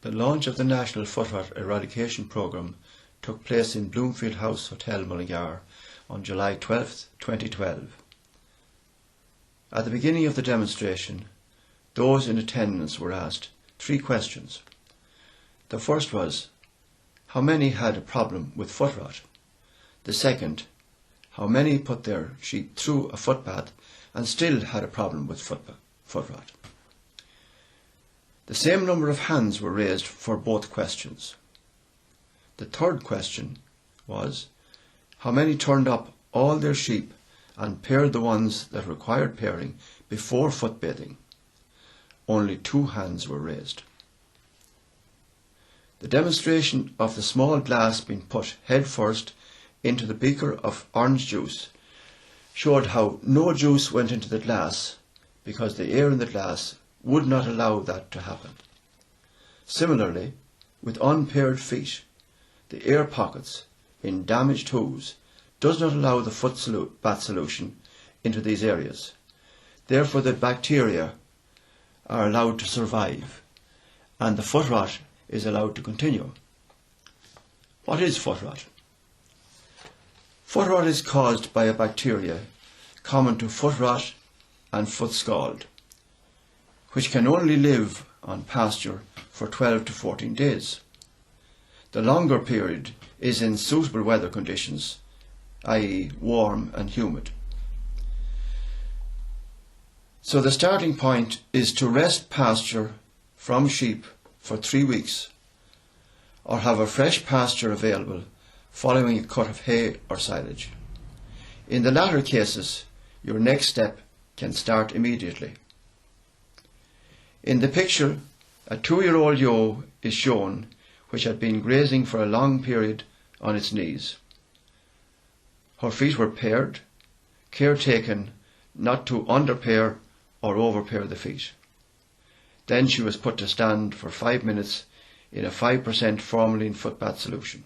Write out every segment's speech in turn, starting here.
The launch of the National Footrot Eradication Programme took place in Bloomfield House Hotel, Mullingar on July 12, 2012. At the beginning of the demonstration, those in attendance were asked 3 questions. The first was, how many had a problem with foot rot? The second, how many put their sheep through a footpath and still had a problem with foot rot? The same number of hands were raised for both questions. The third question was, how many turned up all their sheep and paired the ones that required pairing before foot bathing? Only 2 hands were raised. The demonstration of the small glass being put head first into the beaker of orange juice showed how no juice went into the glass because the air in the glass would not allow that to happen. Similarly, with unpaired feet, the air pockets in damaged hooves does not allow the foot bath solution into these areas. Therefore, the bacteria are allowed to survive and the foot rot is allowed to continue. What is foot rot? Foot rot is caused by a bacteria common to foot rot and foot scald, which can only live on pasture for 12 to 14 days. The longer period is in suitable weather conditions, i.e. warm and humid. So the starting point is to wrest pasture from sheep for 3 weeks or have a fresh pasture available following a cut of hay or silage. In the latter cases, your next step can start immediately. In the picture, a 2-year-old ewe is shown which had been grazing for a long period on its knees. Her feet were paired, care taken not to underpair or overpair the feet. Then she was put to stand for 5 minutes in a 5% formalin foot bath solution.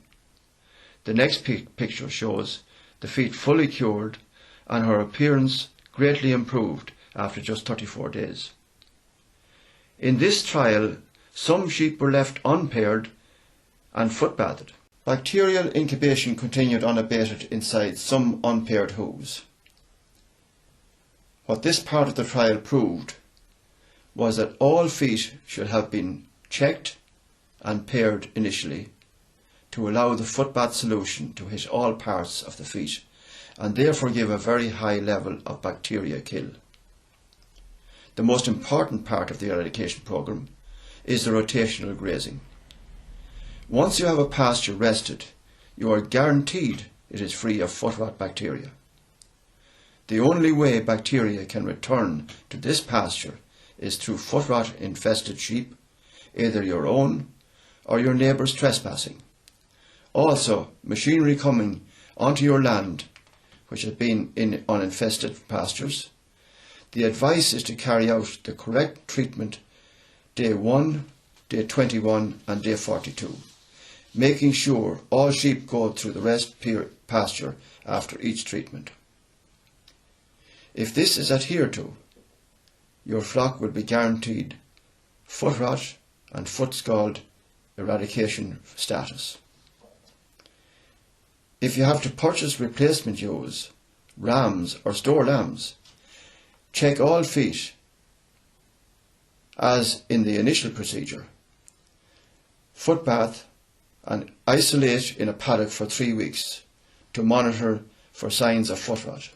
The next picture shows the feet fully cured and her appearance greatly improved after just 34 days. In this trial, some sheep were left unpaired and foot bathed. Bacterial incubation continued unabated inside some unpaired hooves. What this part of the trial proved was that all feet should have been checked and paired initially to allow the foot bath solution to hit all parts of the feet and therefore give a very high level of bacteria kill. The most important part of the eradication programme is the rotational grazing. Once you have a pasture rested, you are guaranteed it is free of foot rot bacteria. The only way bacteria can return to this pasture is through foot rot infested sheep, either your own or your neighbour's trespassing. Also, machinery coming onto your land which has been in uninfested pastures. The advice is to carry out the correct treatment day 1, day 21 and day 42, making sure all sheep go through the rest pasture after each treatment. If this is adhered to, your flock will be guaranteed foot rot and foot scald eradication status. If you have to purchase replacement ewes, rams or store lambs, check all feet as in the initial procedure. Foot bath and isolate in a paddock for 3 weeks to monitor for signs of foot rot.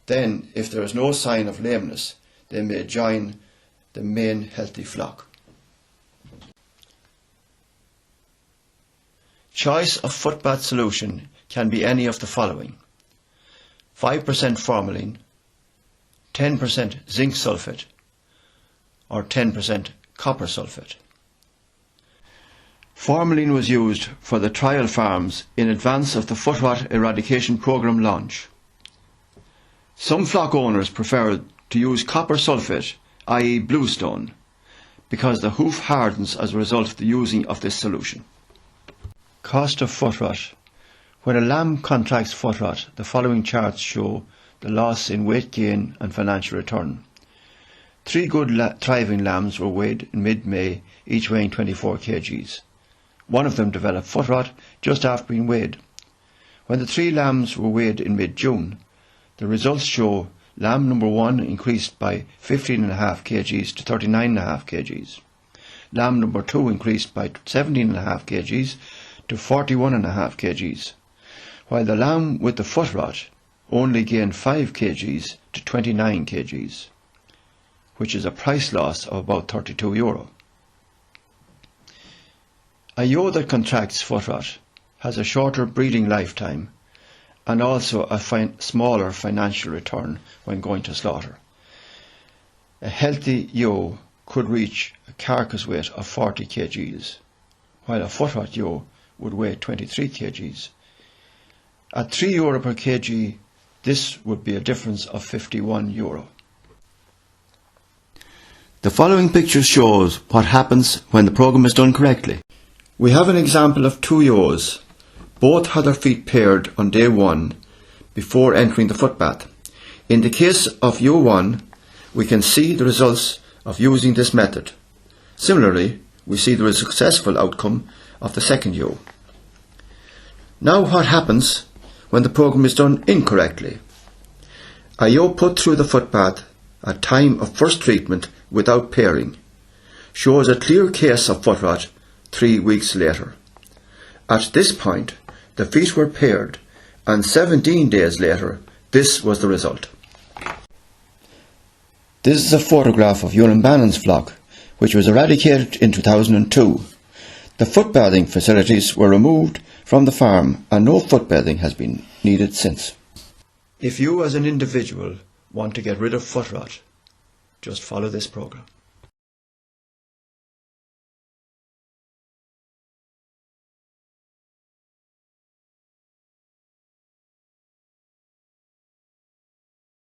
Then, if there is no sign of lameness, they may join the main healthy flock. Choice of foot bath solution can be any of the following: 5% formalin, 10% zinc sulfate, or 10% copper sulfate. Formalin was used for the trial farms in advance of the foot rot eradication programme launch. Some flock owners preferred to use copper sulfate, i.e. bluestone, because the hoof hardens as a result of the using of this solution. Cost of foot rot. When a lamb contracts foot rot, the following charts show the loss in weight gain and financial return. 3 good thriving lambs were weighed in mid-May, each weighing 24 kgs. One of them developed foot rot just after being weighed. When the 3 lambs were weighed in mid-June, the results show lamb number 1 increased by 15.5 kgs to 39.5 kgs. Lamb number 2 increased by 17.5 kgs to 41.5 kgs, while the lamb with the foot rot only gained 5 kgs to 29 kgs, which is a price loss of about €32. A ewe that contracts foot rot has a shorter breeding lifetime and also a smaller financial return when going to slaughter. A healthy ewe could reach a carcass weight of 40 kgs, while a foot rot ewe would weigh 23 kgs. At €3 per kg, this would be a difference of €51. The following picture shows what happens when the program is done correctly. We have an example of 2 ewes. Both had their feet paired on day 1 before entering the footbath. In the case of ewe 1, we can see the results of using this method. Similarly, we see the successful outcome of the second ewe. Now what happens when the program is done incorrectly? A ewe put through the footbath at time of first treatment without pairing shows a clear case of foot rot 3 weeks later. At this point, the feet were paired, and 17 days later, this was the result. This is a photograph of Ewan Bannon's flock, which was eradicated in 2002. The footbathing facilities were removed from the farm, and no footbathing has been needed since. If you as an individual want to get rid of foot rot, just follow this program.